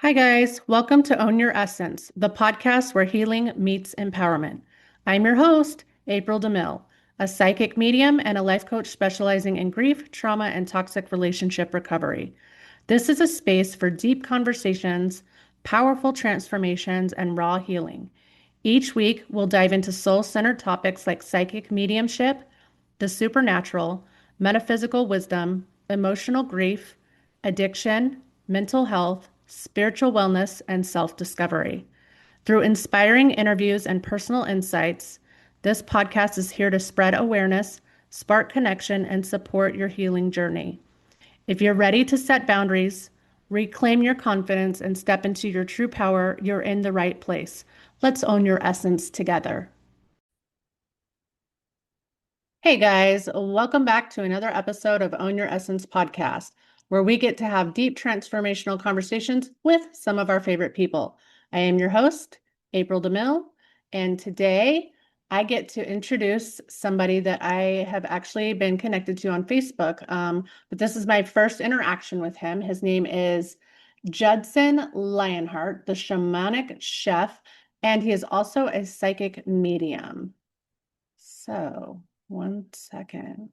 Hi, guys. Welcome to Own Your Essence, the podcast where healing meets empowerment. I'm your host, April DeMille, a psychic medium and a life coach specializing in grief, trauma, and toxic relationship recovery. This is a space for deep conversations, powerful transformations, and raw healing. Each week, we'll dive into soul centered topics like psychic mediumship, the supernatural, metaphysical wisdom, emotional grief, addiction, mental health, spiritual wellness, and self discovery. Through inspiring interviews and personal insights, this podcast is here to spread awareness, spark connection, and support your healing journey. If you're ready to set boundaries, reclaim your confidence, and step into your true power, you're in the right place. Let's own your essence together. Hey guys, welcome back to another episode of Own Your Essence podcast, where we get to have deep transformational conversations with some of our favorite people. I am your host, April DeMille, and today I get to introduce somebody that I have actually been connected to on Facebook, but this is my first interaction with him. His name is Judson Lionheart, the Shamanic Chef, and he is also a psychic medium. So, one second.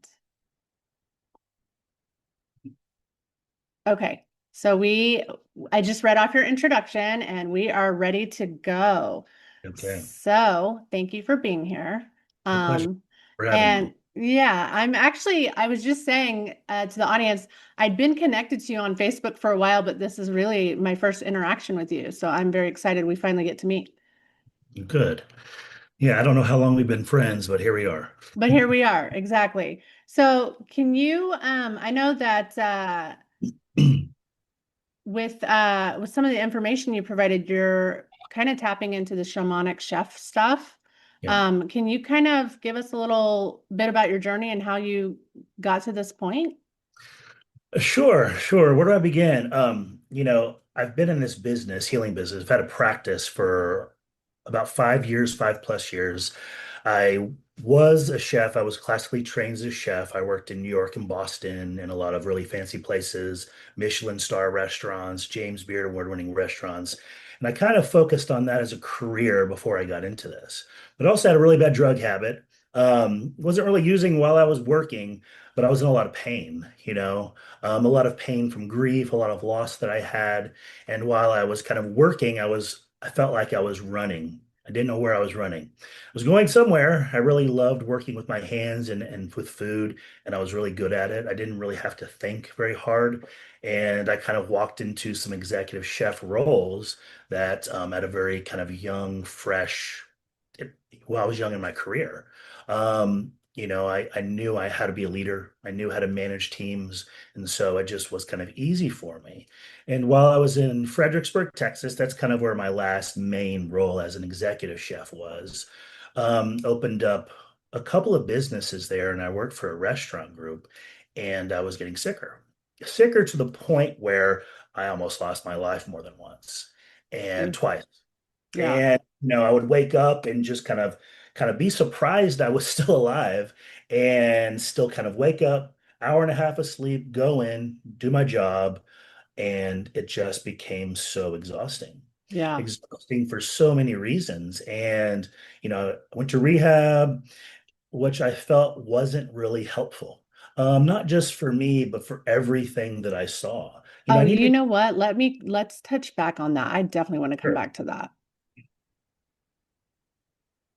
Okay, so I just read off your introduction and we are ready to go. Okay. So, thank you for being here. My pleasure Um, for having me. and yeah, I was just saying to the audience, I'd been connected to you on Facebook for a while, but this is really my first interaction with you. So, I'm very excited we finally get to meet. Good. Yeah, I don't know how long we've been friends, but here we are. But here we are, exactly. So, can you, I know that with some of the information you provided, you're kind of tapping into the shamanic chef stuff. Yeah. Can you kind of give us a little bit about your journey and how you got to this point? Sure. Where do I begin? I've been in this business, healing business. I've had a practice for about 5 years, 5+ years. I was a chef. I was classically trained as a chef. I worked in New York and Boston and a lot of really fancy places, Michelin star restaurants, James Beard award-winning restaurants. And I kind of focused on that as a career before I got into this. But I also had a really bad drug habit. Wasn't really using while I was working, but I was in a lot of pain, a lot of pain from grief, a lot of loss that I had. And while I was kind of working, I felt like I was running. I didn't know where I was running. I was going somewhere. I really loved working with my hands and with food, and I was really good at it. I didn't really have to think very hard. And I kind of walked into some executive chef roles that at a very kind of young, fresh, well, I was young in my career. I knew I had to be a leader. I knew how to manage teams. And so it just was kind of easy for me. And while I was in Fredericksburg, Texas, that's kind of where my last main role as an executive chef was. Opened up a couple of businesses there, and I worked for a restaurant group, and I was getting sicker to the point where I almost lost my life more than once and Mm, twice. yeah. And I would wake up and just kind of be surprised I was still alive and still kind of wake up, hour and a half of sleep, go in, do my job, and it just became so exhausting. Yeah. Exhausting for so many reasons. And, I went to rehab, which I felt wasn't really helpful. Not just for me, but for everything that I saw. Oh, I need to you be know what? Let's touch back on that. I definitely want to come sure. back to that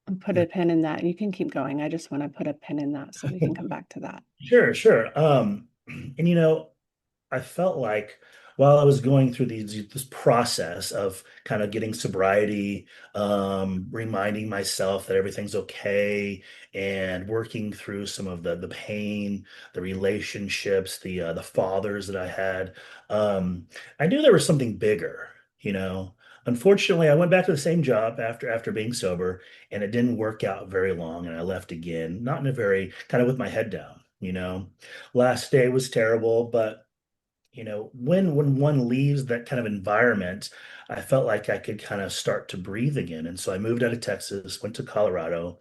and put a pin in that. You can keep going. I just want to put a pin in that so we can come back to that. Sure. And I felt like while I was going through this process of kind of getting sobriety, reminding myself that everything's okay, and working through some of the pain, the relationships, the fathers that I had, I knew there was something bigger, you know. Unfortunately, I went back to the same job after being sober, and it didn't work out very long, and I left again, not in a very kind of with my head down, Last day was terrible, but when one leaves that kind of environment, I felt like I could kind of start to breathe again. And so I moved out of Texas, went to Colorado,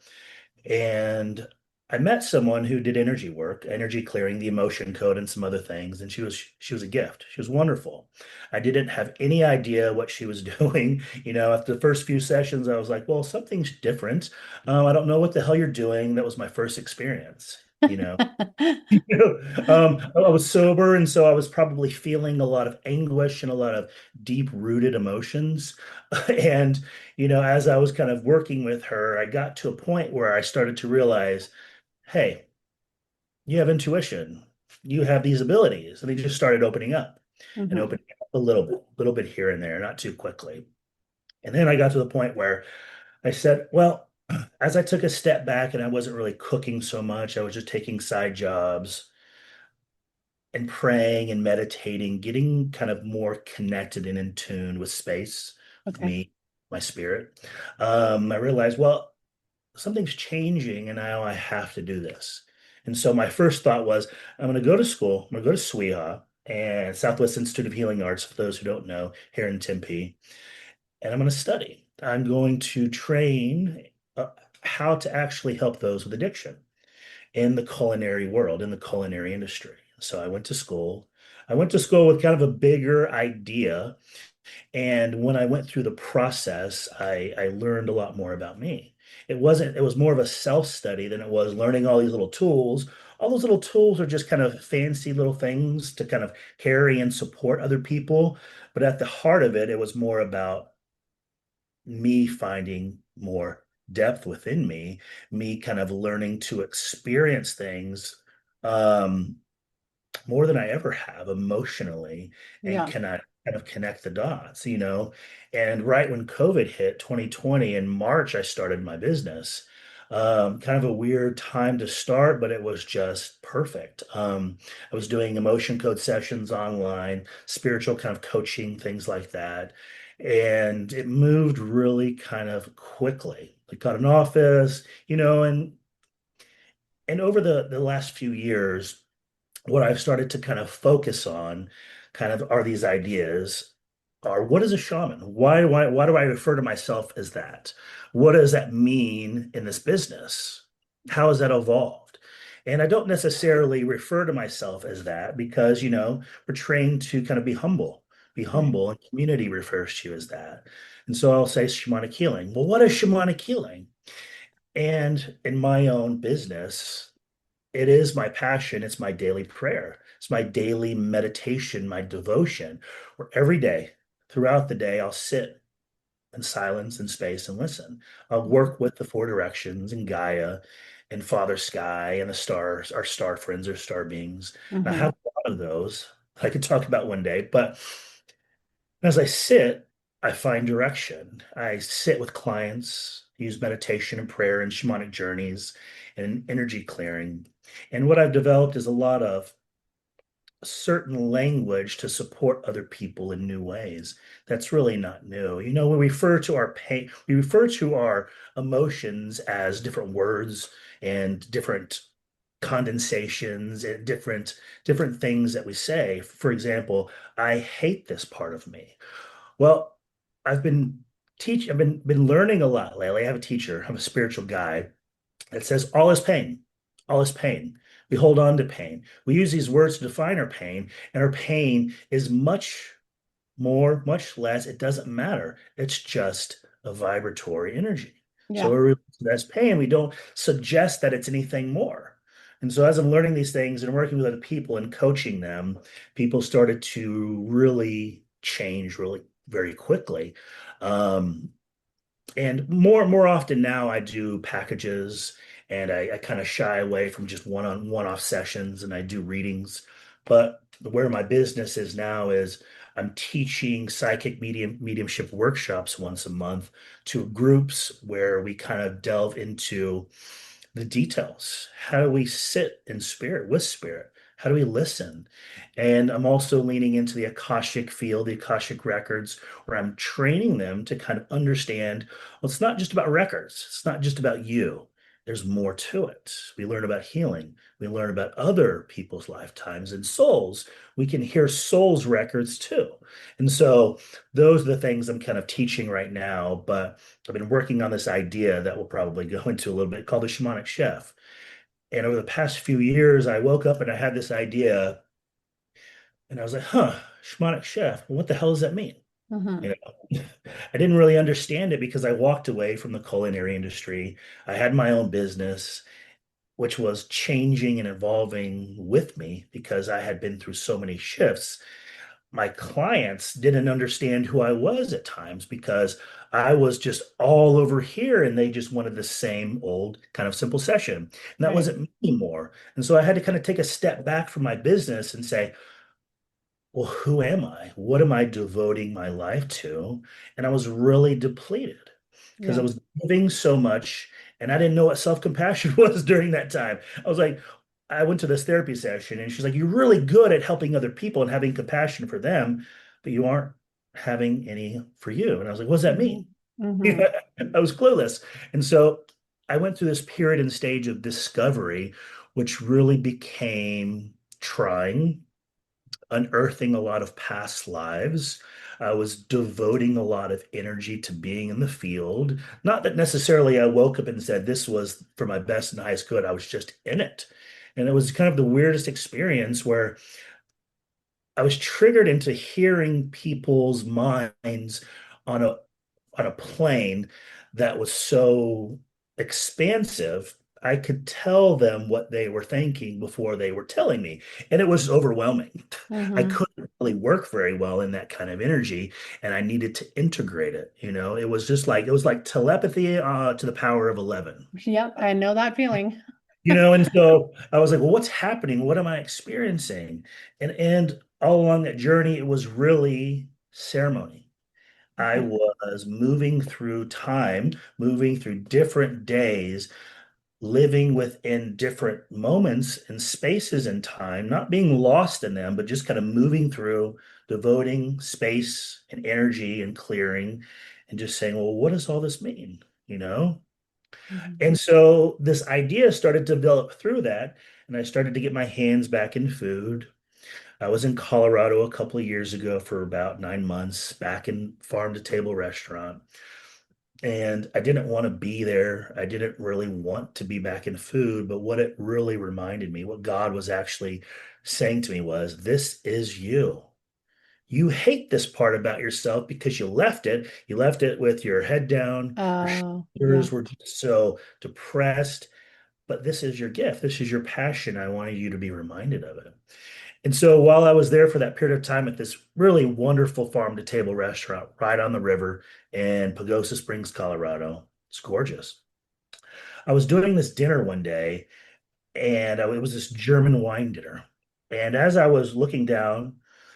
and I met someone who did energy work, energy clearing, the emotion code, and some other things, and she was a gift. She was wonderful. I didn't have any idea what she was doing. After the first few sessions, I was like, "Well, something's different. I don't know what the hell you're doing." That was my first experience. You know, I was sober, and so I was probably feeling a lot of anguish and a lot of deep-rooted emotions. And as I was kind of working with her, I got to a point where I started to realize, hey, you have intuition. You have these abilities. And they just started opening up and Hmm. opening up a little bit here and there, not too quickly. And then I got to the point where I said, well, as I took a step back and I wasn't really cooking so much, I was just taking side jobs and praying and meditating, getting kind of more connected and in tune with space, with Okay. me, my spirit. I realized, well, something's changing and now I have to do this. And so my first thought was, I'm going to go to school. I'm going to go to SWIHA and Southwest Institute of Healing Arts, for those who don't know, here in Tempe, and I'm going to study. I'm going to train how to actually help those with addiction in the culinary world, in the culinary industry. So I went to school. I went to school with kind of a bigger idea, and when I went through the process, I learned a lot more about me. It was more of a self-study than it was learning all these little tools. All those little tools are just kind of fancy little things to kind of carry and support other people. But at the heart of it, it was more about me finding more depth within me kind of learning to experience things um, more than I ever have emotionally, and Yeah. can I kind of connect the dots. And right when COVID hit 2020 in March, I started my business. Kind of a weird time to start, but it was just perfect. I was doing emotion code sessions online, spiritual kind of coaching, things like that. And it moved really kind of quickly. I got an office, and over the last few years, what I've started to kind of focus on kind of are these ideas are what is a shaman? Why do I refer to myself as that? What does that mean in this business? How has that evolved? And I don't necessarily refer to myself as that because, we're trained to kind of be Right. humble, and community refers to you as that. And so I'll say shamanic healing. Well, what is shamanic healing? And in my own business, it is my passion. It's my daily prayer. It's my daily meditation, my devotion, where every day, throughout the day, I'll sit in silence and space and listen. I'll work with the four directions and Gaia and Father Sky and the stars, our star friends or star beings. And I Hmm. have a lot of those I could talk about one day, but as I sit, I find direction. I sit with clients, use meditation and prayer and shamanic journeys and energy clearing. And what I've developed is a lot of certain language to support other people in new ways. That's really not new. We refer to our pain, we refer to our emotions as different words and different condensations and different things that we say. For example, I hate this part of me. Well, I've been learning a lot lately. I have a teacher, I'm a spiritual guide that says all is pain. All is pain. We hold on to pain. We use these words to define our pain, and our pain is much more, much less. It doesn't matter. It's just a vibratory energy. So Yeah. we're that's pain. We don't suggest that it's anything more. And so as I'm learning these things and working with other people and coaching them, people started to really change really very quickly. Um, and more often now, I do packages, and I kind of shy away from just one-off sessions, and I do readings. But where my business is now is I'm teaching psychic mediumship workshops once a month to groups where we kind of delve into the details. How do we sit in spirit with spirit? How do we listen? And I'm also leaning into the Akashic field, the Akashic records, where I'm training them to kind of understand, well, it's not just about records. It's not just about you. There's more to it. We learn about healing. We learn about other people's lifetimes and souls. We can hear souls records too. And so those are the things I'm kind of teaching right now. But I've been working on this idea that we'll probably go into a little bit called the Shamanic Chef. And over the past few years, I woke up and I had this idea, and I was like, huh, shamanic chef, what the hell does that mean? Mm-hmm. You know, I didn't really understand it because I walked away from the culinary industry. I had my own business, which was changing and evolving with me because I had been through so many shifts. My clients didn't understand who I was at times because I was just all over here and they just wanted the same old kind of simple session. And that Right. wasn't me anymore. And so I had to kind of take a step back from my business and say, well, who am I? What am I devoting my life to? And I was really depleted because I Yeah. was giving so much and I didn't know what self-compassion was during that time. I was like, I went to this therapy session and she's like, you're really good at helping other people and having compassion for them, but you aren't having any for you. And I was like, what does that Mm-hmm. mean? Mm-hmm. I was clueless. And so I went through this period and stage of discovery, which really became trying, unearthing a lot of past lives. I was devoting a lot of energy to being in the field. Not that necessarily I woke up and said this was for my best and highest good. I was just in it. And it was kind of the weirdest experience where I was triggered into hearing people's minds on a plane that was so expansive. I could tell them what they were thinking before they were telling me, and it was overwhelming. I Mm-hmm. couldn't really work very well in that kind of energy, and I needed to integrate it. It was just like it was like telepathy to the power of 11. Yep. I know that feeling. And so I was like, well, what's happening? What am I experiencing? And all along that journey, it was really ceremony. I Okay. was moving through time, moving through different days, living within different moments and spaces in time, not being lost in them, but just kind of moving through, devoting space and energy and clearing and just saying, well, what does all this mean? You know? Mm-hmm. And so this idea started to develop through that, and I started to get my hands back in food. I was in Colorado a couple of years ago for about 9 months, back in farm to table restaurant. And I didn't want to be there. I didn't really want to be back in food. But what it really reminded me, what God was actually saying to me was, this is you. You hate this part about yourself because you left it. You left it with your head down, your Oh, yeah. shoulders were just so depressed. But this is your gift. This is your passion. I wanted you to be reminded of it. And so while I was there for that period of time at this really wonderful farm to table restaurant right on the river in Pagosa Springs, Colorado, it's gorgeous. I was doing this dinner one day, and it was this German wine dinner. And as I was looking down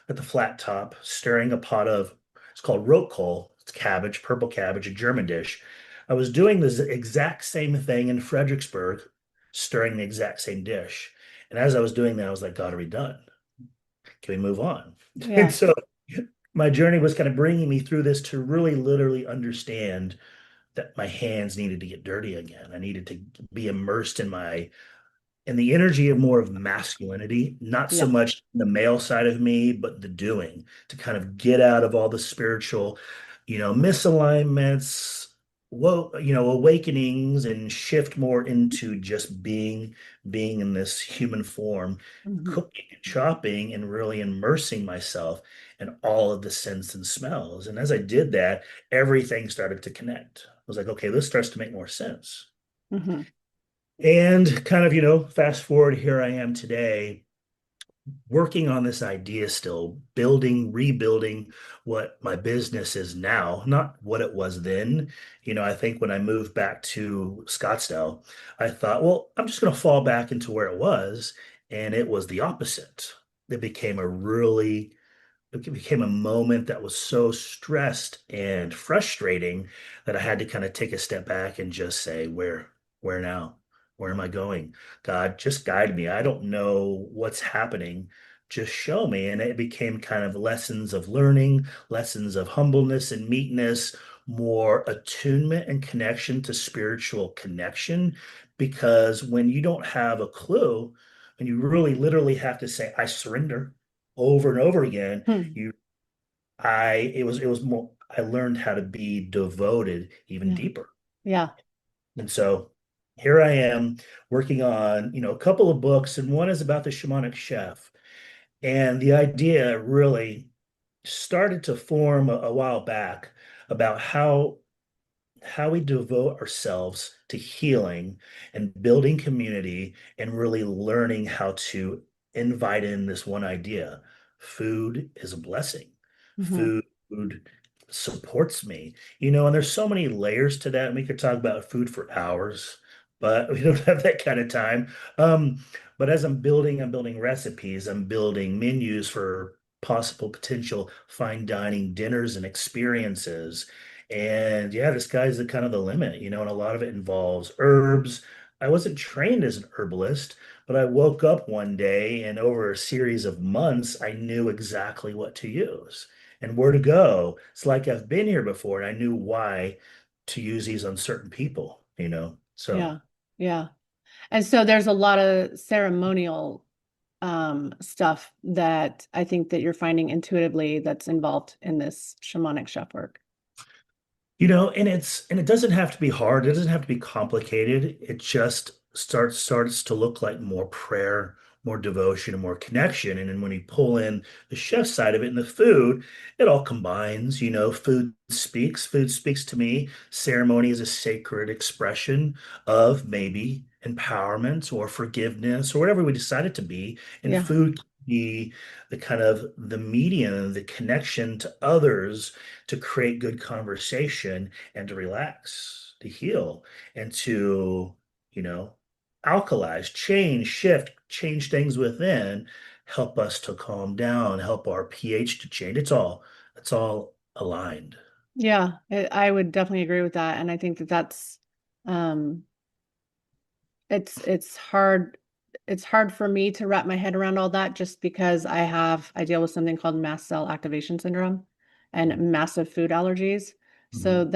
at the flat top, stirring a pot of, it's called rotkohl, it's cabbage, purple cabbage, a German dish. I was doing this exact same thing in Fredericksburg, stirring the exact same dish. And as I was doing that, I was like, God, are we done? Can we move on? And Yeah. so my journey was kind of bringing me through this to really literally understand that my hands needed to get dirty again. I needed to be immersed in the energy of more of masculinity, not so Yeah. much the male side of me, but the doing to kind of get out of all the spiritual, misalignments, awakenings and shift more into just being in this human form, Mm-hmm. cooking and chopping and really immersing myself in all of the scents and smells. And as I did that, everything started to connect. I was like, okay, this starts to make more sense. Mm-hmm. And kind of, fast forward, here I am today, working on this idea still, building, rebuilding what my business is now, not what it was then. I think when I moved back to Scottsdale, I thought, well, I'm just going to fall back into where it was. And it was the opposite. It became it became a moment that was so stressed and frustrating that I had to kind of take a step back and just say, where now? Where am I going? God, just guide me. I don't know what's happening. Just show me. And it became kind of lessons of learning, lessons of humbleness and meekness, more attunement and connection to spiritual connection. Because when you don't have a clue, and you really literally have to say, I surrender over and over again, Hmm. you I it was more I learned how to be devoted even Yeah. deeper. Yeah. And so here I am working on, a couple of books, and one is about the shamanic chef. And the idea really started to form a while back about how we devote ourselves to healing and building community and really learning how to invite in this one idea. Food is a blessing. Hmm. Food supports me, and there's so many layers to that. And we could talk about food for hours, but we don't have that kind of time. Um, but as I'm building recipes, I'm building menus for possible potential fine dining dinners and experiences. And yeah, the sky's the kind of the limit, and a lot of it involves herbs. I wasn't trained as an herbalist, but I woke up one day and over a series of months, I knew exactly what to use and where to go. It's like I've been here before and I knew why to use these on certain people. So, Yeah. Yeah. And so there's a lot of ceremonial stuff that I think that you're finding intuitively that's involved in this shamanic chef work. and it doesn't have to be hard. It doesn't have to be complicated. It just starts to look like more prayer, more devotion, and more connection. And then when you pull in the chef side of it and the food, it all combines. Food speaks. Food speaks to me. Ceremony is a sacred expression of maybe empowerment or forgiveness or whatever we decide it to be. And Yeah. food can be the kind of the medium, the connection to others to create good conversation and to relax, to heal, and to, you know, alkalize, change, shift, change things within, help us to calm down, help our pH to change. It's all aligned. Yeah, I would definitely agree with that. And I think that that's um it's hard for me to wrap my head around all that just because I deal with something called mast cell activation syndrome and massive food allergies. So Mhm.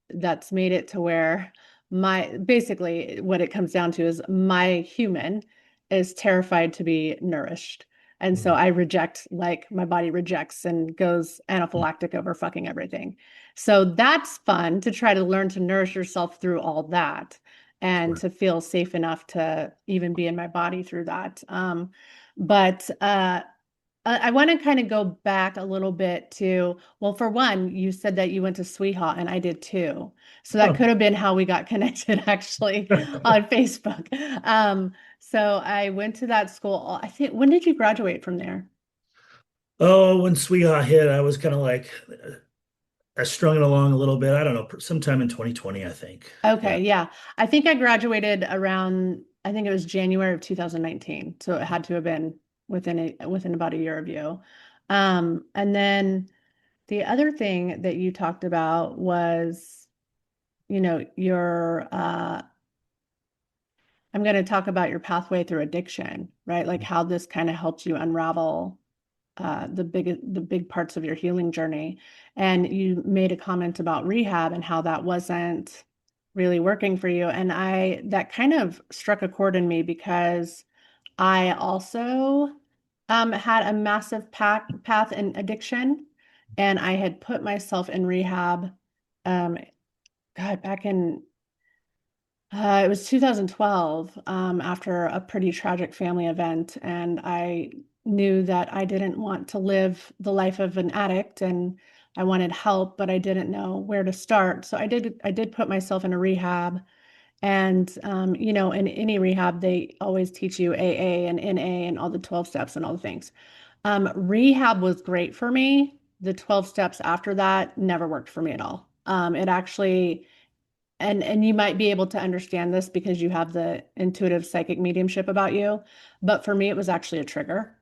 that's made it to where my basically what it comes down to is my human is terrified to be nourished. And so Mhm. I reject, like my body rejects and goes anaphylactic over fucking everything. So that's fun to try to learn to nourish yourself through all that and Sure. to feel safe enough to even be in my body through that. But I want to kind of go back a little bit to, well, for one, you said that you went to Sweetheart and I did too. So that could Oh. have been how we got connected actually on Facebook. So I went to that school. I think, when did you graduate from there? Oh, when Sweetheart hit, I was kind of like, I strung it along a little bit. I don't know, sometime in 2020, I think. Yeah. Okay, yeah. I think I graduated around, I think it was January of 2019. So it had to have been within about a year of you. And then the other thing that you talked about was, your I'm going to talk about your pathway through addiction, right? Like how this kind of helped you unravel the big parts of your healing journey. And you made a comment about rehab and how that wasn't really working for you. And that kind of struck a chord in me because I also had a massive path in addiction, and I had put myself in rehab. Um, God, back in it was 2012, after a pretty tragic family event, and I knew that I didn't want to live the life of an addict, and I wanted help, but I didn't know where to start. So I did put myself in a rehab, and in any rehab, they always teach you AA and NA and all the 12 steps and all the things. Rehab was great for me. The 12 steps after that never worked for me at all. It actually and you might be able to understand this because you have the intuitive psychic mediumship about you, but for me it was actually a trigger.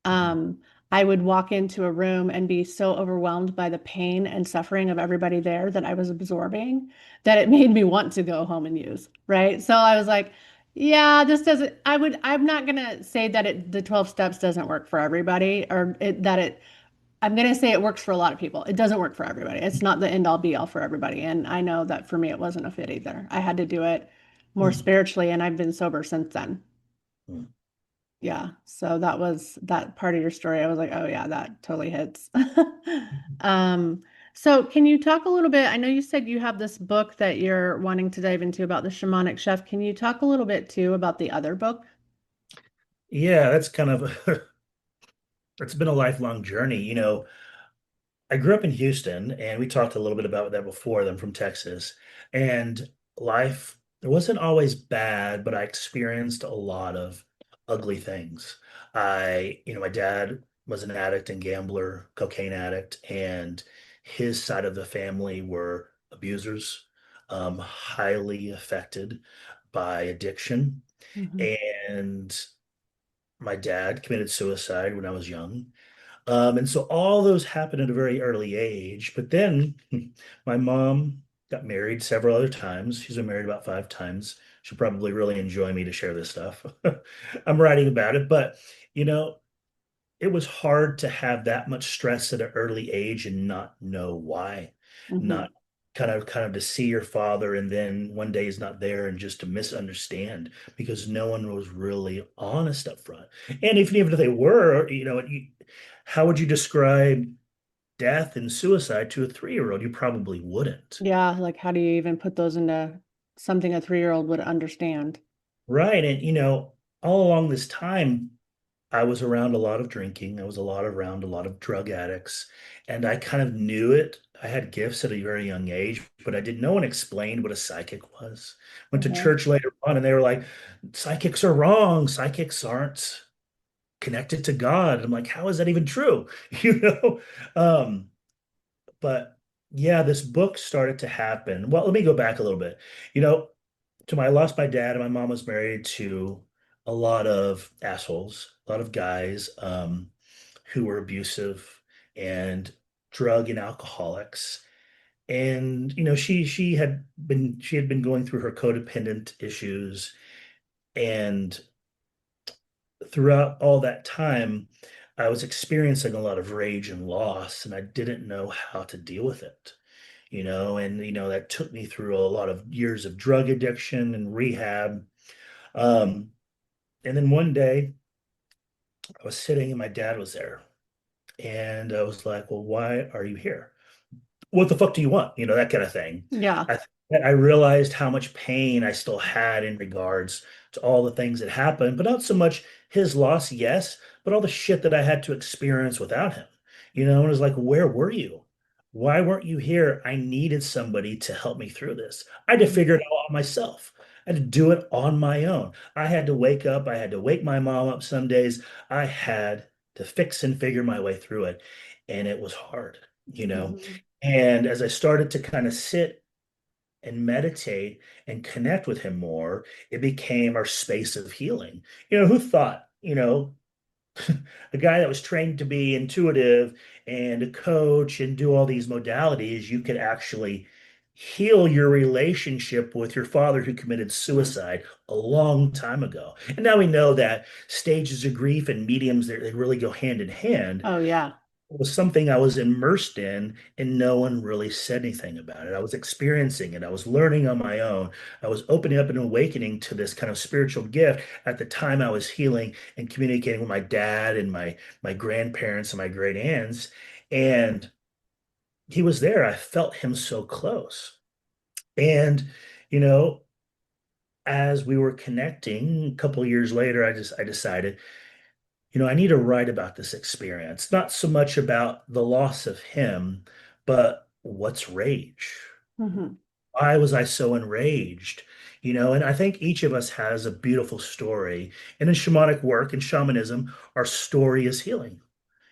Mhm. um, I would walk into a room and be so overwhelmed by the pain and suffering of everybody there that I was absorbing that it made me want to go home and use, right? So I was like, yeah, this doesn't, I'm not gonna say that the 12 steps doesn't work for everybody, or I'm going to say it works for a lot of people. It doesn't work for everybody. It's not the end all be all for everybody. And I know that for me, it wasn't a fit either. I had to do it more Mhm. spiritually, and I've been sober since then. Mhm. Yeah. So that part of your story. I was like, oh, yeah, that totally hits. Um, So, can you talk a little bit? I know you said you have this book that you're wanting to dive into about the shamanic chef. Can you talk a little bit too about the other book? Yeah, that's kind of it's been a lifelong journey. I grew up in Houston, and we talked a little bit about that before. I'm from Texas, and life it wasn't always bad, but I experienced a lot of ugly things. My dad was an addict and gambler, cocaine addict, and his side of the family were abusers, highly affected by addiction. Hmm. And my dad committed suicide when I was young. And so all those happened at a very early age. But then my mom got married several other times. She's been married about 5 times. She'll probably really enjoy me to share this stuff. I'm writing about it, but you know, it was hard to have that much stress at an early age and not know why, Hmm. not kind of to see your father and then one day he's not there and just to misunderstand because no one was really honest up front. And even if they were, how would you describe death and suicide to a 3-year-old? You probably wouldn't. Yeah, like how do you even put those into something a 3-year-old would understand? Right. And all along this time, I was around a lot of drinking. I was around a lot of drug addicts, and I kind of knew it. I had gifts at a very young age, but I didn't. No one explained what a psychic was. Went to Okay. church later on, and they were like, "Psychics are wrong. Psychics aren't connected to God." I'm like, "How is that even true?" You know. Um, but yeah, this book started to happen. Well, let me go back a little bit. You know, I lost my dad, and my mom was married to a lot of assholes, a lot of guys who were abusive and drug and alcoholics. And she had been going through her codependent issues, and throughout all that time, I was experiencing a lot of rage and loss, and I didn't know how to deal with it. And that took me through a lot of years of drug addiction and rehab. Um, and then one day I was sitting and my dad was there. And I was like, well, why are you here? What the fuck do you want? That kind of thing. Yeah. I, I realized how much pain I still had in regards to all the things that happened, but not so much his loss, yes, but all the shit that I had to experience without him. And it was like, where were you? Why weren't you here? I needed somebody to help me through this. I had to figure it out myself. I had to do it on my own. I had to wake up. I had to wake my mom up some days. I had to fix and figure my way through it. And it was hard, you know. Hmm. And as I started to kind of sit and meditate and connect with him more, it became our space of healing. Who thought, a guy that was trained to be intuitive and a coach and do all these modalities, you could actually heal your relationship with your father who committed suicide a long time ago. And now we know that stages of grief and mediums, they really go hand in hand. Oh, yeah. Was something I was immersed in, and no one really said anything about it. I was experiencing it. I was learning on my own. I was opening up and awakening to this kind of spiritual gift at the time I was healing and communicating with my dad and my grandparents and my great aunts. And he was there. I felt him so close. And, you know, as we were connecting a couple of years later, I decided, I need to write about this experience, not so much about the loss of him, but what's rage? Hmm. Why was I so enraged? And I think each of us has a beautiful story. And in shamanic work and shamanism, our story is healing.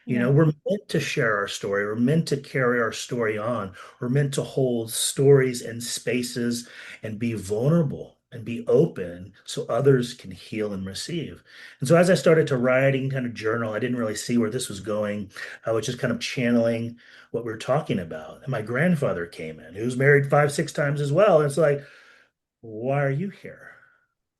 Yeah. We're meant to share our story. We're meant to carry our story on. We're meant to hold stories and spaces and be vulnerable and be open so others can heal and receive. And so as I started to writing kind of journal, I didn't really see where this was going. I was just kind of channeling what we are talking about. And my grandfather came in, who's married 5, 6 times as well. And it's like, why are you here?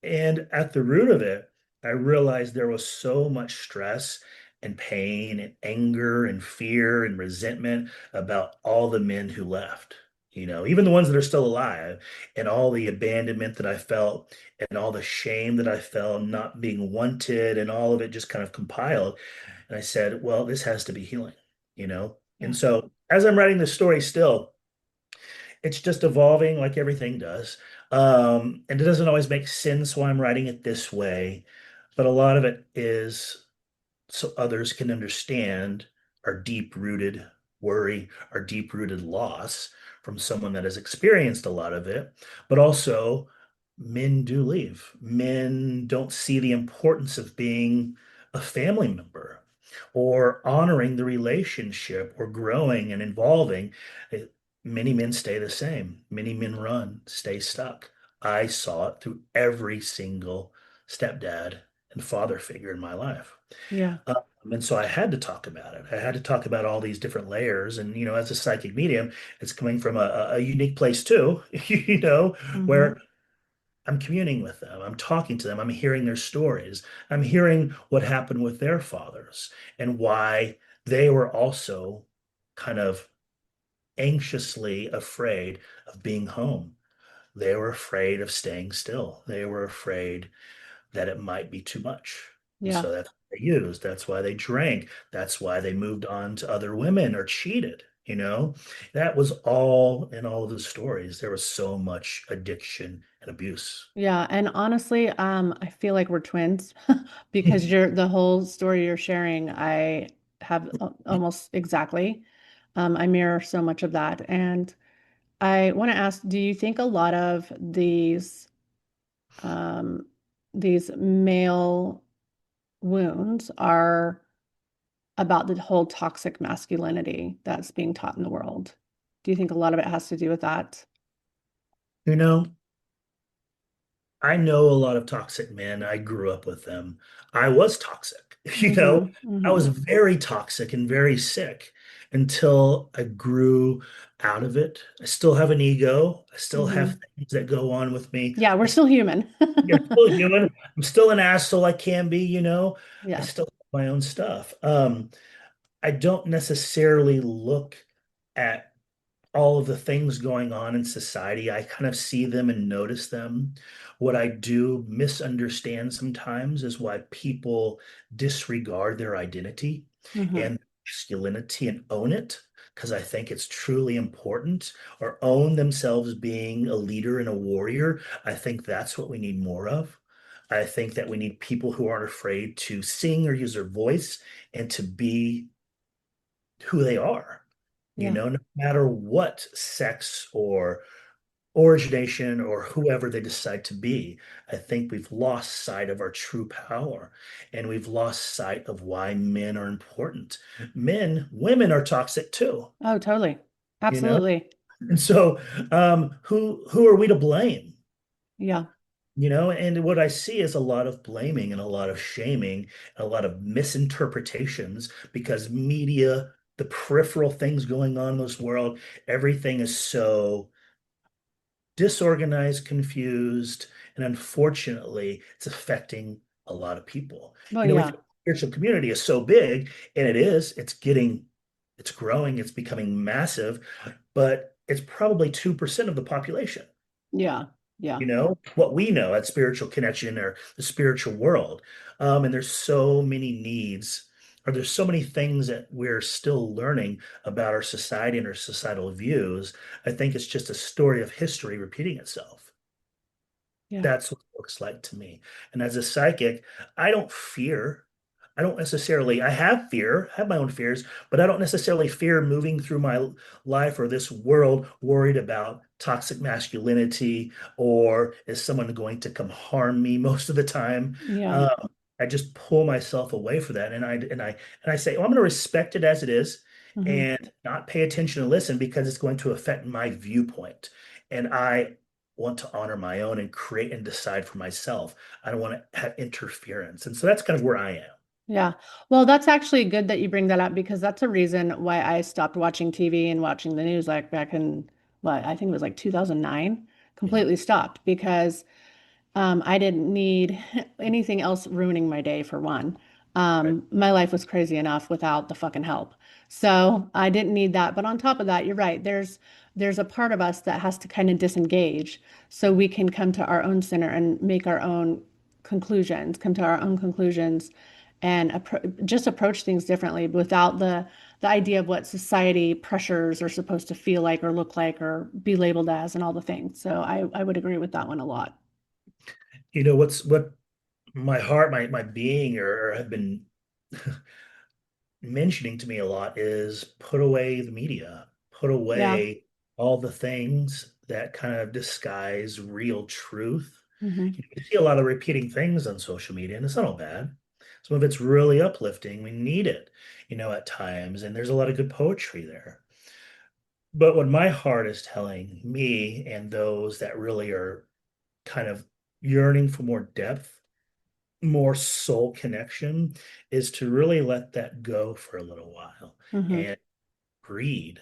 And at the root of it, I realized there was so much stress and pain and anger and fear and resentment about all the men who left, even the ones that are still alive, and all the abandonment that I felt and all the shame that I felt not being wanted and all of it just kind of compiled. And I said, well, this has to be healing, you know? Yeah. And so as I'm writing this story still, it's just evolving like everything does. And it doesn't always make sense why I'm writing it this way, but a lot of it is so others can understand our deep-rooted worry, our deep-rooted loss from someone that has experienced a lot of it. But also, men do leave. Men don't see the importance of being a family member or honoring the relationship or growing and evolving. Many men stay the same. Many men run, stay stuck. I saw it through every single stepdad and father figure in my life. Yeah. And so I had to talk about it. I had to talk about all these different layers. And, as a psychic medium, it's coming from a unique place too, Hmm. where I'm communing with them. I'm talking to them. I'm hearing their stories. I'm hearing what happened with their fathers and why they were also kind of anxiously afraid of being home. They were afraid of staying still. They were afraid that it might be too much. And Yeah. so that's what they used. That's why they drank. That's why they moved on to other women or cheated. That was all in all of the stories. There was so much addiction and abuse. Yeah. And honestly, I feel like we're twins because the whole story you're sharing, I have almost exactly. I mirror so much of that. And I want to ask, do you think a lot of um, these male wounds are about the whole toxic masculinity that's being taught in the world? Do you think a lot of it has to do with that? You know, I know a lot of toxic men. I grew up with them. I was toxic. Hmm. I Hmm. was very toxic and very sick until I grew out of it. I still have an ego. I still have Hmm. things that go on with me. Yeah, we're still human. I'm still human. I'm still an asshole. I can be, I Yeah. still have my own stuff. I don't necessarily look at all of the things going on in society. I kind of see them and notice them. What I do misunderstand sometimes is why people disregard their identity Hmm. and masculinity and own it, because I think it's truly important, or own themselves being a leader and a warrior. I think that's what we need more of. I think that we need people who aren't afraid to sing or use their voice and to be who they are, Yeah. no matter what sex or origination or whoever they decide to be. I think we've lost sight of our true power and we've lost sight of why men are important. Women are toxic too, Oh, totally. you know? Absolutely. And so who are we to blame? Yeah. And what I see is a lot of blaming and a lot of shaming, and a lot of misinterpretations because media, the peripheral things going on in this world, everything is so disorganized, confused, and unfortunately, it's affecting a lot of people. Well, We yeah. think the spiritual community is so big, and it's growing, it's becoming massive, but it's probably 2% of the population. Yeah. Yeah. What we know at spiritual connection or the spiritual world. And there's so many needs, or there's so many things that we're still learning about our society and our societal views. I think it's just a story of history repeating itself. Yeah. That's what it looks like to me. And as a psychic, I don't fear. I don't necessarily, I have fear, have my own fears, but I don't necessarily fear moving through my life or this world worried about toxic masculinity or is someone going to come harm me most of the time. Yeah. Um, I just pull myself away from that and I say, oh, I'm going to respect it as it is Hmm. and not pay attention and listen because it's going to affect my viewpoint. And I want to honor my own and create and decide for myself. I don't want to have interference. And so that's kind of where I am. Yeah. Well, that's actually good that you bring that up because that's a reason why I stopped watching TV and watching the news like back in what I think it was like 2009. Yeah. Completely stopped because I didn't need anything else ruining my day for one. Right. My life was crazy enough without the fucking help. So I didn't need that. But on top of that, you're right. There's a part of us that has to kind of disengage so we can come to our own center and make our own conclusions, come to our own conclusions and just approach things differently without the idea of what society pressures are supposed to feel like or look like or be labeled as and all the things. So I would agree with that one a lot. What my heart, my being, or have been mentioning to me a lot is put away the media, put Yeah. away all the things that kind of disguise real truth. Hmm. You see a lot of repeating things on social media, and it's not all bad. Some of it's really uplifting. We need it, at times, and there's a lot of good poetry there. But what my heart is telling me and those that really are kind of yearning for more depth, more soul connection, is to really let that go for a little while Hmm. and read,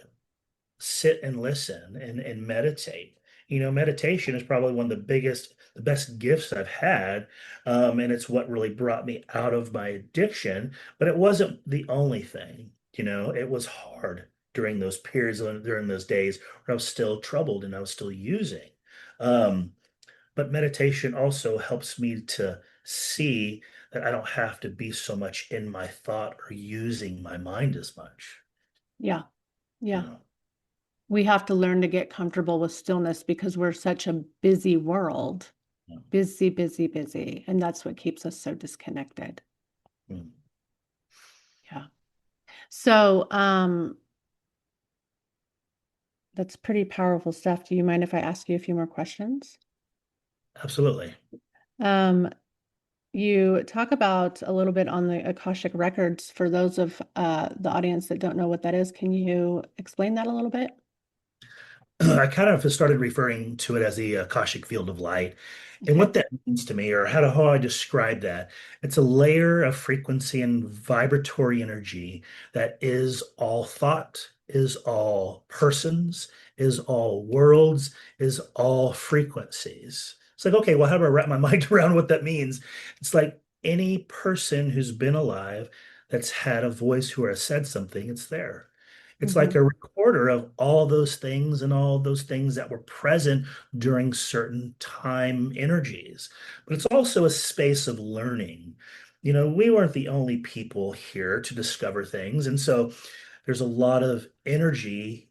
sit and listen and meditate. Meditation is probably one of the best gifts I've had. And it's what really brought me out of my addiction. But it wasn't the only thing. It was hard during those periods, during those days where I was still troubled and I was still using. Um, but meditation also helps me to see that I don't have to be so much in my thought or using my mind as much. Yeah. You Yeah. know. We have to learn to get comfortable with stillness because we're such a busy world. Busy, busy, busy. And that's what keeps us so disconnected. Mm. Yeah. So, that's pretty powerful stuff. Do you mind if I ask you a few more questions? Absolutely. Um, you talk about a little bit on the Akashic records. For those of the audience that don't know what that is, can you explain that a little bit? I kind of started referring to it as the Akashic field of light. And Okay. what that means to me, or how I describe that, it's a layer of frequency and vibratory energy that is all thought, is all persons, is all worlds, is all frequencies. It's like, okay, well, how do I wrap my mind around what that means? It's like any person who's been alive that's had a voice who has said something, it's there. It's like Hmm. a recorder of all those things and all those things that were present during certain time energies. But it's also a space of learning. We weren't the only people here to discover things. And so there's a lot of energy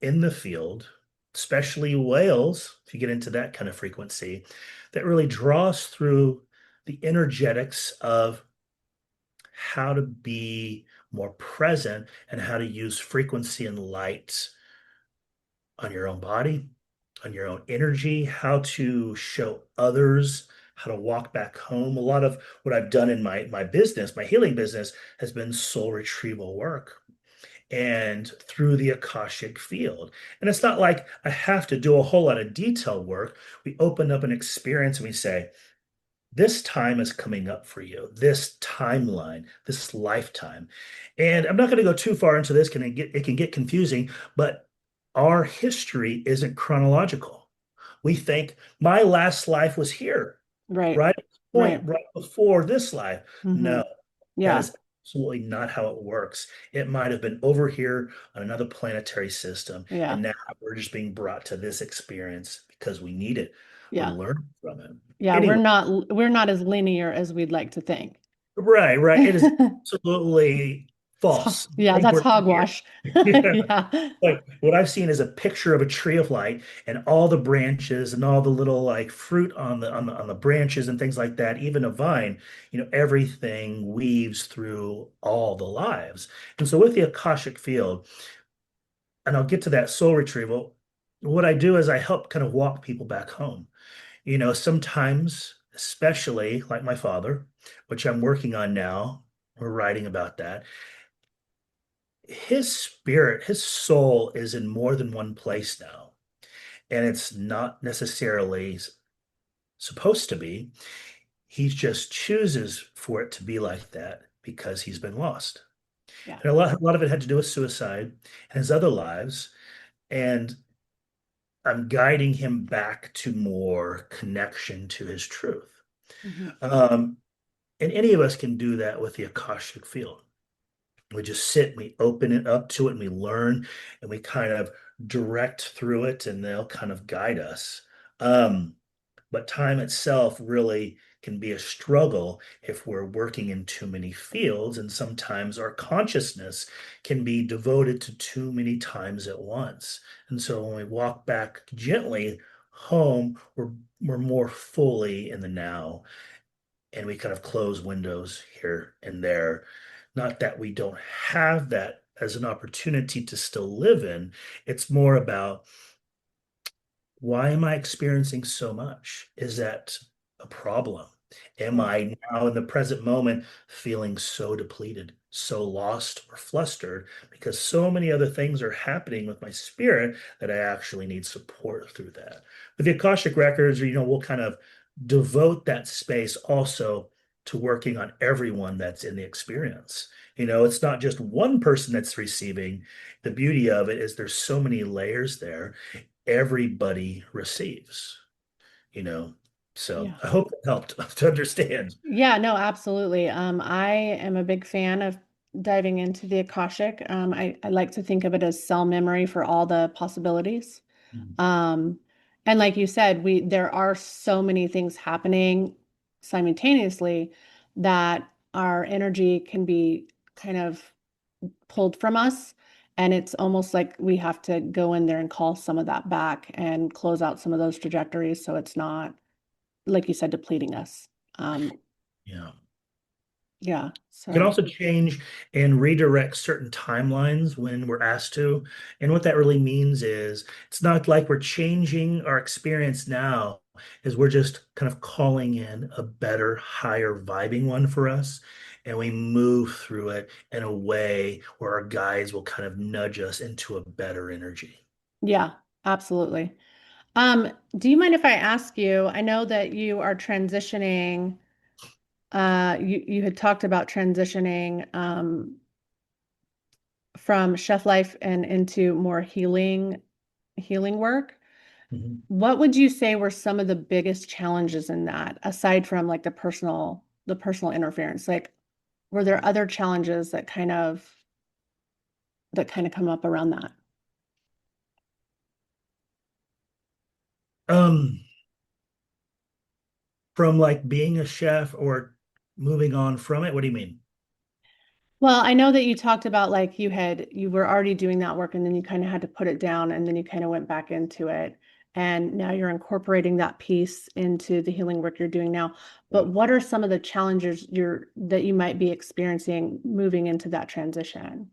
in the field, especially whales, if you get into that kind of frequency, that really draws through the energetics of how to be more present and how to use frequency and light on your own body, on your own energy, how to show others how to walk back home. A lot of what I've done in my business, my healing business, has been soul retrieval work and through the Akashic field. And it's not like I have to do a whole lot of detail work. We open up an experience and we say, this time is coming up for you, this timeline, this lifetime. And I'm not going to go too far into this, it can get confusing, but our history isn't chronological. We think my last life was here, Right. right at this point, Right. right before this life. Hmm. No, that Yeah. is absolutely not how it works. It might have been over here on another planetary system, Yeah. and now we're just being brought to this experience because we need it. We're Yeah. learning from it. Yeah. Anyway. We're not as linear as we'd like to think. Right, right. It is absolutely false. Yeah, Great that's word here. hogwash. Yeah. Yeah. Like what I've seen is a picture of a tree of light and all the branches and all the little like fruit on the branches and things like that, even a vine, everything weaves through all the lives. And so with the Akashic field, and I'll get to that soul retrieval, what I do is I help kind of walk people back home. Sometimes, especially like my father, which I'm working on now, we're writing about that. His spirit, his soul is in more than one place now. And it's not necessarily supposed to be. He just chooses for it to be like that because he's been lost. Yeah. And a lot of it had to do with suicide and his other lives. And I'm guiding him back to more connection to his truth. Hmm. Um, And any of us can do that with the Akashic field. We just sit, and we open it up to it, and we learn, and we kind of direct through it, and they'll kind of guide us. But time itself really can be a struggle if we're working in too many fields, and sometimes our consciousness can be devoted to too many times at once. And so when we walk back gently home, we're more fully in the now, and we kind of close windows here and there. Not that we don't have that as an opportunity to still live in. It's more about, why am I experiencing so much? Is that a problem? Am Yeah. I now in the present moment feeling so depleted, so lost or flustered because so many other things are happening with my spirit that I actually need support through that? But the Akashic records, we'll kind of devote that space also to working on everyone that's in the experience. It's not just one person that's receiving. The beauty of it is there's so many layers there, everybody receives, you know. So Yeah. I hope it helped to understand. Yeah, no, absolutely. I am a big fan of diving into the Akashic. I like to think of it as cell memory for all the possibilities. Mhm. Um, and like you said, there are so many things happening simultaneously that our energy can be kind of pulled from us. And it's almost like we have to go in there and call some of that back and close out some of those trajectories so it's not, like you said, depleting us. Um, Yeah. yeah. You can So, also change and redirect certain timelines when we're asked to. And what that really means is, it's not like we're changing our experience now, is we're just kind of calling in a better, higher vibing one for us. And we move through it in a way where our guides will kind of nudge us into a better energy. yeah, absolutely. Do you mind if I ask you? I know that you are transitioning. You had talked about transitioning from chef life and into more healing work. Mhm. What would you say were some of the biggest challenges in that, aside from like the personal interference? Like, were there other challenges that kind of come up around that? Um, from like being a chef or moving on from it? What do you mean? Well, I know that you talked about like you were already doing that work and then you kind of had to put it down and then you kind of went back into it. And now you're incorporating that piece into the healing work you're doing now. But what are some of the challenges that you might be experiencing moving into that transition?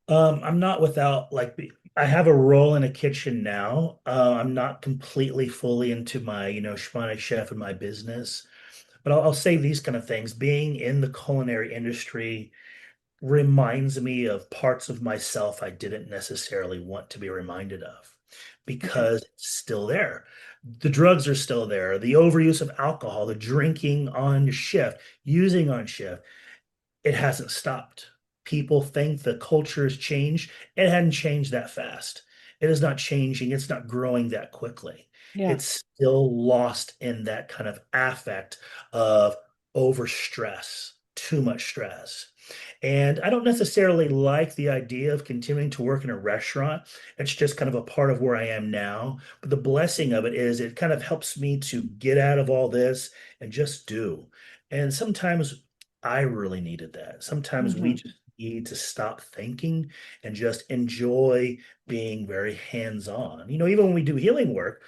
I'm not without like I have a role in a kitchen now. I'm not completely fully into my, Shamanic Chef and my business, but I'll say these kind of things. Being in the culinary industry reminds me of parts of myself I didn't necessarily want to be reminded of, Okay. because it's still there. The drugs are still there. The overuse of alcohol, the drinking on shift, using on shift, it hasn't stopped. People think the culture has changed. It hadn't changed that fast. It is not changing. It's not growing that quickly. Yeah. It's still lost in that kind of affect of overstress, too much stress. And I don't necessarily like the idea of continuing to work in a restaurant. It's just kind of a part of where I am now. But the blessing of it is it kind of helps me to get out of all this and just do. And sometimes I really needed that. Sometimes we Hmm. just need to stop thinking and just enjoy being very hands-on. Even when we do healing work,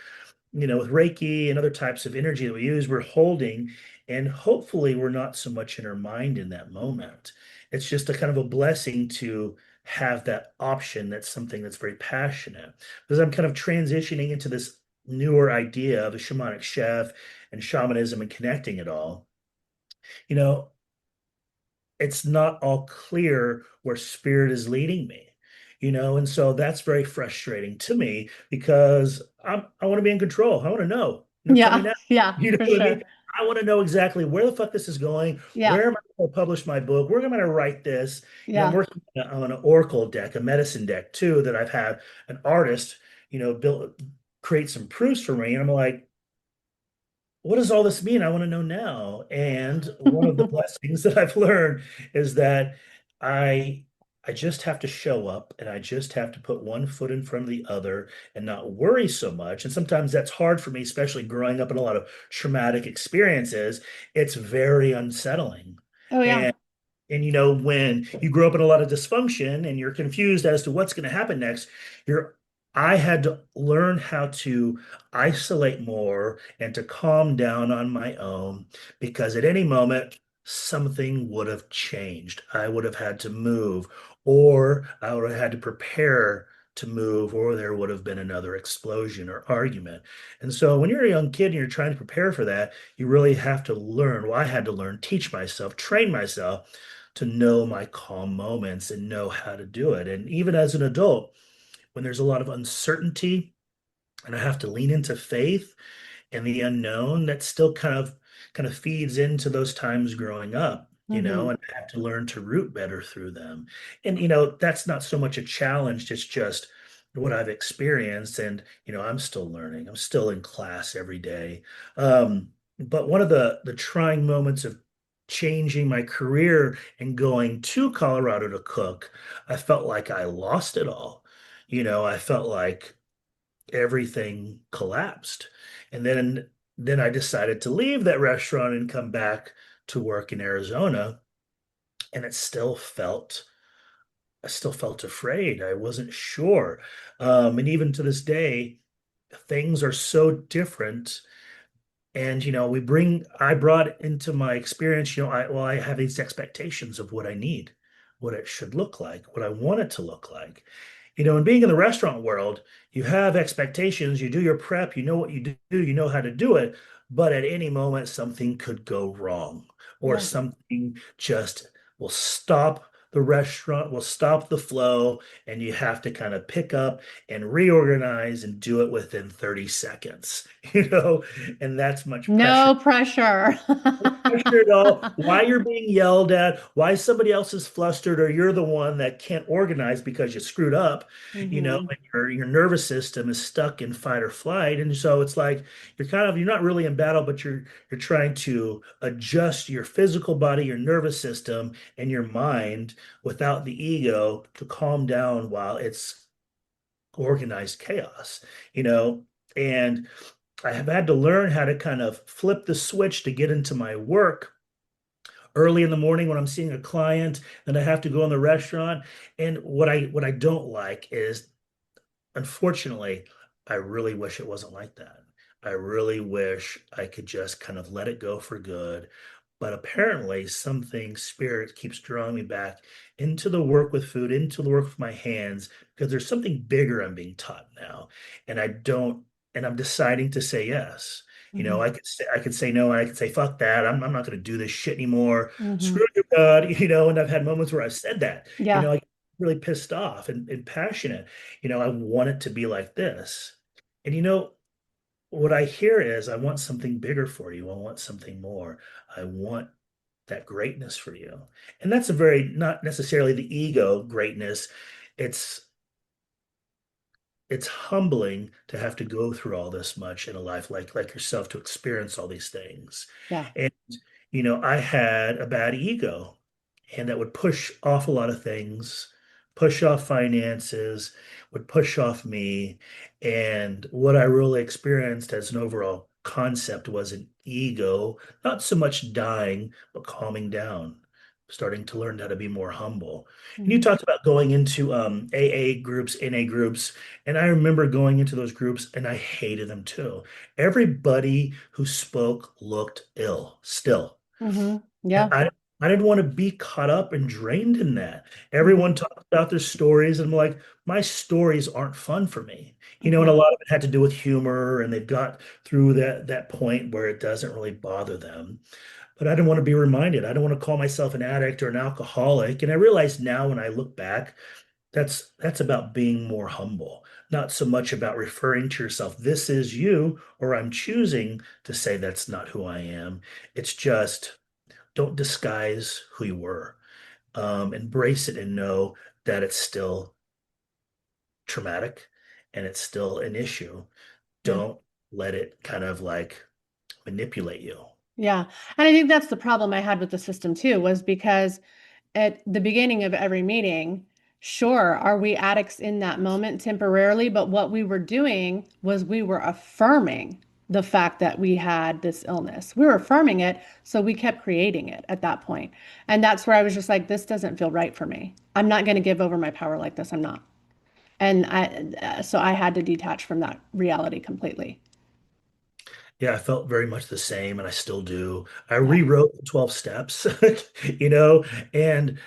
with Reiki and other types of energy that we use, we're holding, and hopefully we're not so much in our mind in that moment. It's just a kind of a blessing to have that option. That's something that's very passionate, because I'm kind of transitioning into this newer idea of a shamanic chef and shamanism and connecting it all. You know, it's not all clear where spirit is leading me, and so that's very frustrating to me, because I want to be in control. I want to know, tell me Yeah. now. Yeah, You know for what I mean? sure. I want to know exactly where the fuck this is going. Yeah. Where am I going to publish my book? Where am I going to write this? I'm Yeah. working on an oracle deck, a medicine deck too, that I've had an artist, build, create some proofs for me. And I'm like, what does all this mean? I want to know now. And one of the blessings that I've learned is that I I just have to show up and I just have to put one foot in front of the other and not worry so much. And sometimes that's hard for me, especially growing up in a lot of traumatic experiences. It's very unsettling. Oh yeah. And when you grow up in a lot of dysfunction and you're confused as to what's going to happen next, you're I had to learn how to isolate more and to calm down on my own because at any moment something would have changed. I would have had to move, or I would have had to prepare to move, or there would have been another explosion or argument. And so when you're a young kid and you're trying to prepare for that, you really have to learn. Well, I had to learn, teach myself, train myself to know my calm moments and know how to do it. And even as an adult, when there's a lot of uncertainty and I have to lean into faith and the unknown, that still kind of feeds into those times growing up, Hmm. and I have to learn to root better through them. And that's not so much a challenge, it's just what I've experienced. And I'm still learning. I'm still in class every day. But one of the trying moments of changing my career and going to Colorado to cook, I felt like I lost it all. I felt like everything collapsed. And then I decided to leave that restaurant and come back to work in Arizona. And I still felt afraid. I wasn't sure. And even to this day, things are so different. And I brought into my experience, I have these expectations of what I need, what it should look like, what I want it to look like. And being in the restaurant world, you have expectations, you do your prep, you know what you do, you know how to do it, but at any moment something could go wrong, or Yeah. something just will stop the restaurant, will stop the flow, and you have to kind of pick up and reorganize and do it within 30 seconds, and that's much pressure. No pressure. Pressure at all, why you're being yelled at, why somebody else is flustered, or you're the one that can't organize because you screwed up, Hmm. and your nervous system is stuck in fight or flight. And so it's like you're not really in battle, but you're trying to adjust your physical body, your nervous system, and your mind without the ego to calm down while it's organized chaos, you know, and I have had to learn how to kind of flip the switch to get into my work early in the morning when I'm seeing a client and I have to go in the restaurant. And what I don't like is, unfortunately, I really wish it wasn't like that. I really wish I could just kind of let it go for good. But apparently, something spirit keeps drawing me back into the work with food, into the work with my hands, because there's something bigger I'm being taught now. And I don't, and I'm deciding to say yes. Hmm. I could say no, and I could say fuck that. I'm not going to do this shit anymore. Hmm. Screw you, God. And I've had moments where I've said that. Yeah. I get really pissed off and passionate. I want it to be like this. And what I hear is, I want something bigger for you. I want something more. I want that greatness for you. And that's a very, not necessarily the ego greatness. It's it's humbling to have to go through all this much in a life like yourself, to experience all these things. Yeah. And I had a bad ego, and that would push off a lot of things, push off finances, would push off me. And what I really experienced as an overall concept was an ego, not so much dying, but calming down, starting to learn how to be more humble. And you Hmm. talked about going into AA groups, NA groups, and I remember going into those groups and I hated them too. Everybody who spoke looked ill still. Hmm. And Yeah. I didn't want to be caught up and drained in that. Hmm. Everyone talked about their stories, and I'm like, my stories aren't fun for me. And a Hmm. lot of it had to do with humor, and they've got through that point where it doesn't really bother them. But I didn't want to be reminded. I don't want to call myself an addict or an alcoholic. And I realize now when I look back, that's about being more humble, not so much about referring to yourself, this is you, or I'm choosing to say that's not who I am. It's just, don't disguise who you were. Embrace it and know that it's still traumatic and it's still an issue. Yeah. Don't let it kind of like manipulate you. Yeah. And I think that's the problem I had with the system too, was because at the beginning of every meeting, Sure, are we addicts in that moment temporarily? But what we were doing was we were affirming the fact that we had this illness. We were affirming it, so we kept creating it at that point. And that's where I was just like, this doesn't feel right for me. I'm not going to give over my power like this. I'm not. And so I had to detach from that reality completely. Yeah, I felt very much the same, and I still do. I Yeah. rewrote the 12 steps, you know, and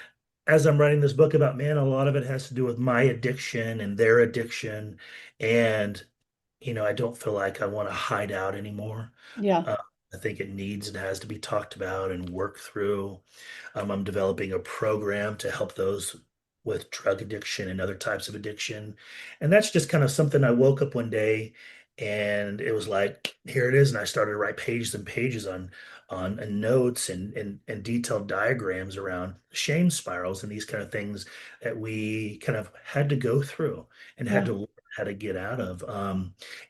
as I'm writing this book about man, a lot of it has to do with my addiction and their addiction. And, I don't feel like I want to hide out anymore. Yeah. Uh, I think it needs and has to be talked about and worked through. I'm developing a program to help those with drug addiction and other types of addiction. And that's just kind of something I woke up one day and it was like, here it is. And I started to write pages and pages on notes and detailed diagrams around shame spirals and these kind of things that we kind of had to go through and had Yeah. to learn how to get out of.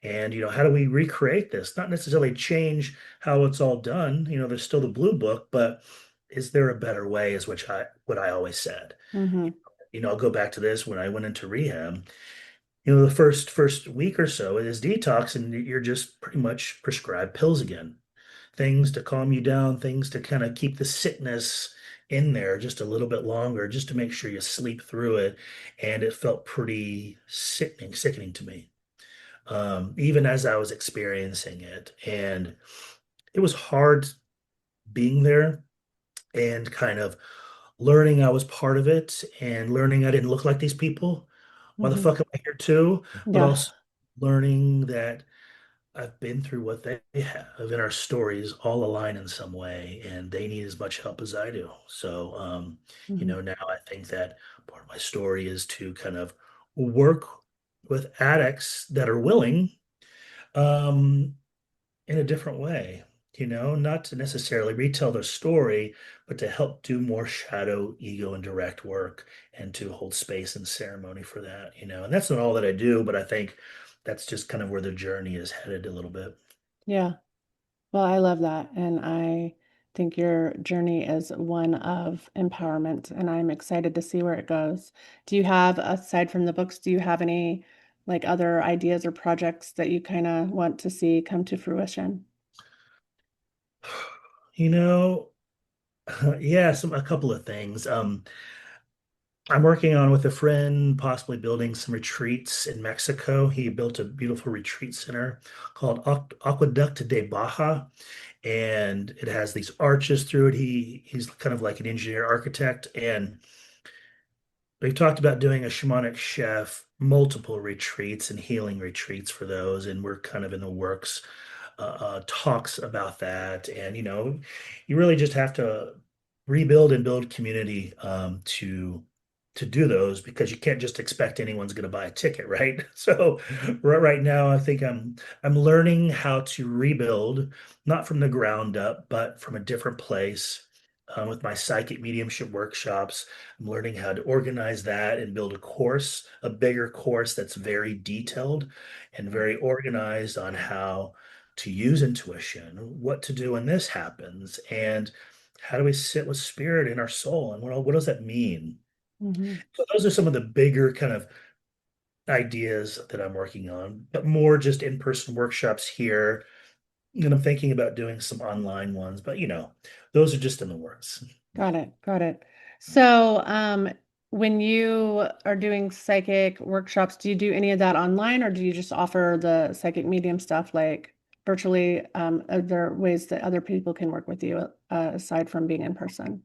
And how do we recreate this? Not necessarily change how it's all done. There's still the blue book, but is there a better way? Is which I what I always said. Hmm. I'll go back to this when I went into rehab. The first week or so it is detox, and you're just pretty much prescribed pills again. Things to calm you down, things to kind of keep the sickness in there just a little bit longer, just to make sure you sleep through it. And it felt pretty sickening to me, even as I was experiencing it. And it was hard being there and kind of learning I was part of it and learning I didn't look like these people. Why the Hmm. fuck am I here too? But Yeah. also learning that I've been through what they have and our stories all align in some way and they need as much help as I do. So, Hmm. now I think that part of my story is to kind of work with addicts that are willing, um, in a different way, not to necessarily retell their story, but to help do more shadow, ego, and direct work and to hold space and ceremony for that. And that's not all that I do, but I think that's just kind of where the journey is headed a little bit. Yeah. Well, I love that. And I think your journey is one of empowerment, and I'm excited to see where it goes. Do you have, aside from the books, do you have any like other ideas or projects that you kind of want to see come to fruition? You know, yeah, a couple of things. I'm working on with a friend, possibly building some retreats in Mexico. He built a beautiful retreat center called Aqueduct de Baja, and it has these arches through it. He's kind of like an engineer architect, and we've talked about doing a shamanic chef, multiple retreats and healing retreats for those, and we're kind of in the works, talks about that. And you really just have to rebuild and build community, to do those because you can't just expect anyone's going to buy a ticket, right? So right now, I think I'm learning how to rebuild, not from the ground up, but from a different place. With my psychic mediumship workshops, I'm learning how to organize that and build a course, a bigger course that's very detailed and very organized on how to use intuition, what to do when this happens, and how do we sit with spirit in our soul, and what does that mean? Hmm. So those are some of the bigger kind of ideas that I'm working on, but more just in-person workshops here. And I'm thinking about doing some online ones, but those are just in the works. Got it. Got it. So, when you are doing psychic workshops, do you do any of that online or do you just offer the psychic medium stuff like virtually? Are there ways that other people can work with you aside from being in person?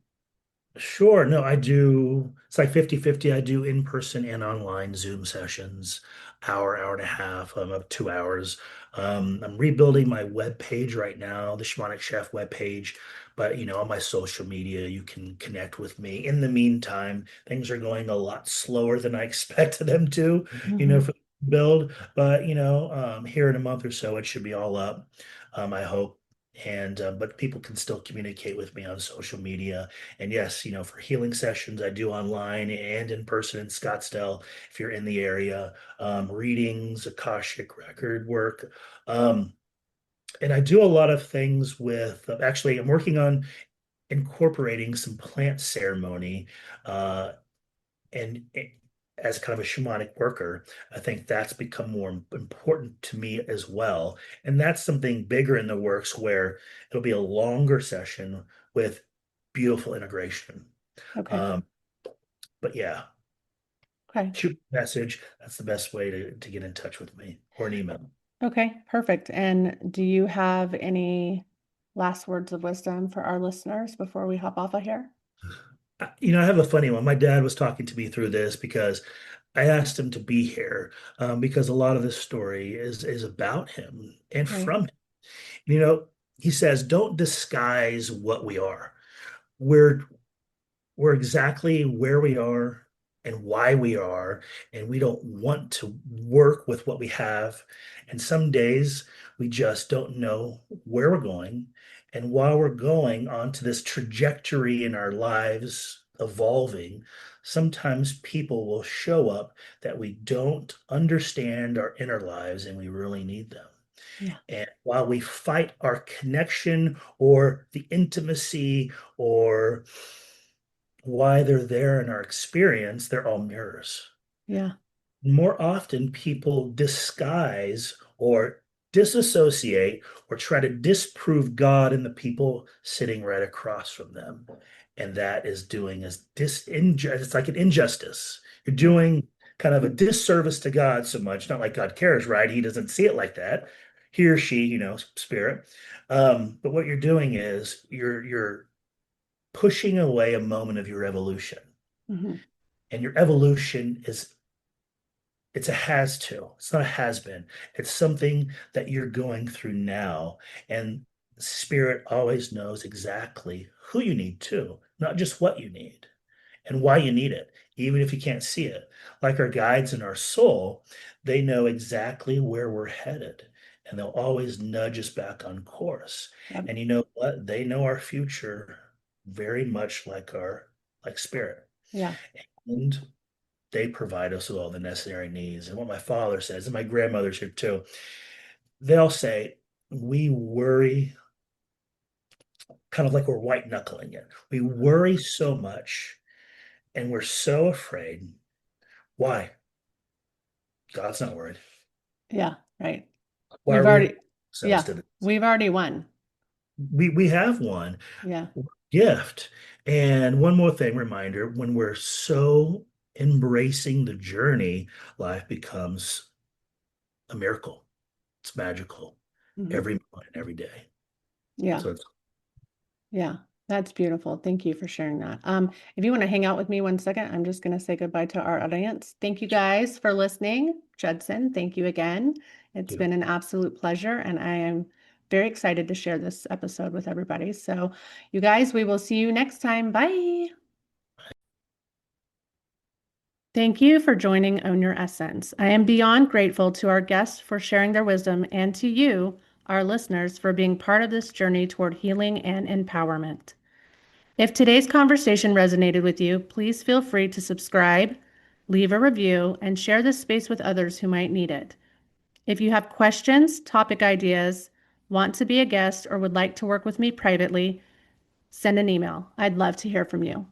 Sure. No, I do. It's like 50-50. I do in-person and online Zoom sessions, hour and a half, up 2 hours. I'm rebuilding my web page right now, the Shamanic Chef web page. But on my social media, you can connect with me. In the meantime, things are going a lot slower than I expected them to, Hmm. for the build. But here in a month or so, it should be all up. I hope. And but people can still communicate with me on social media. And yes, for healing sessions, I do online and in person in Scottsdale if you're in the area. Readings, Akashic record work. Um, and I do a lot of things with, actually, I'm working on incorporating some plant ceremony, uh, and as kind of a shamanic worker, I think that's become more important to me as well. And that's something bigger in the works where it'll be a longer session with beautiful integration. Okay. Um, but yeah, Okay. shoot a message. That's the best way to get in touch with me or an email. Okay. Perfect. And do you have any last words of wisdom for our listeners before we hop off of here? I have a funny one. My dad was talking to me through this because I asked him to be here because a lot of this story is about him and Right. from him. You know, he says, "Don't disguise what we are. We're we're exactly where we are and why we are, and we don't want to work with what we have. And some days we just don't know where we're going. And while we're going onto this trajectory in our lives evolving, sometimes people will show up that we don't understand our inner lives and we really need them. Yeah. And while we fight our connection or the intimacy or why they're there in our experience, they're all mirrors. Yeah. More often, people disguise or disassociate or try to disprove God in the people sitting right across from them. And that is doing is it's like an injustice. You're Yeah. doing kind of a disservice to God so much, not like God cares, right? He doesn't see it like that. He or she, spirit. But what you're doing is you're pushing away a moment of your evolution. Hmm. And your evolution it's a has to. It's not a has been. It's something that you're going through now. And spirit always knows exactly who you need to, not just what you need and why you need it, even if you can't see it. Like our guides and our soul, they know exactly where we're headed and they'll always nudge us back on course. Yep. And you know what? They know our future very much like spirit. Yeah. And they provide us with all the necessary needs. And what my father says, and my grandmother's here too, they'll say, we worry kind of like we're white knuckling it. We worry so much and we're so afraid. Why? God's not worried. Yeah. Right. Why We've are we already, ourselves yeah, to this? we've already won. We have one Yeah. gift. And one more thing, reminder, when we're so embracing the journey, life becomes a miracle. It's magical Hmm. every moment, every day. Yeah. So it's Yeah. That's beautiful. Thank you for sharing that. If you want to hang out with me 1 second, I'm just going to say goodbye to our audience. Thank you guys for listening. Judson, thank you again. It's beautiful. been an absolute pleasure, and I am very excited to share this episode with everybody. So, you guys, we will see you next time. Bye. Thank you for joining Own Your Essence. I am beyond grateful to our guests for sharing their wisdom and to you, our listeners, for being part of this journey toward healing and empowerment. If today's conversation resonated with you, please feel free to subscribe, leave a review, and share this space with others who might need it. If you have questions, topic ideas, want to be a guest, or would like to work with me privately, send an email. I'd love to hear from you.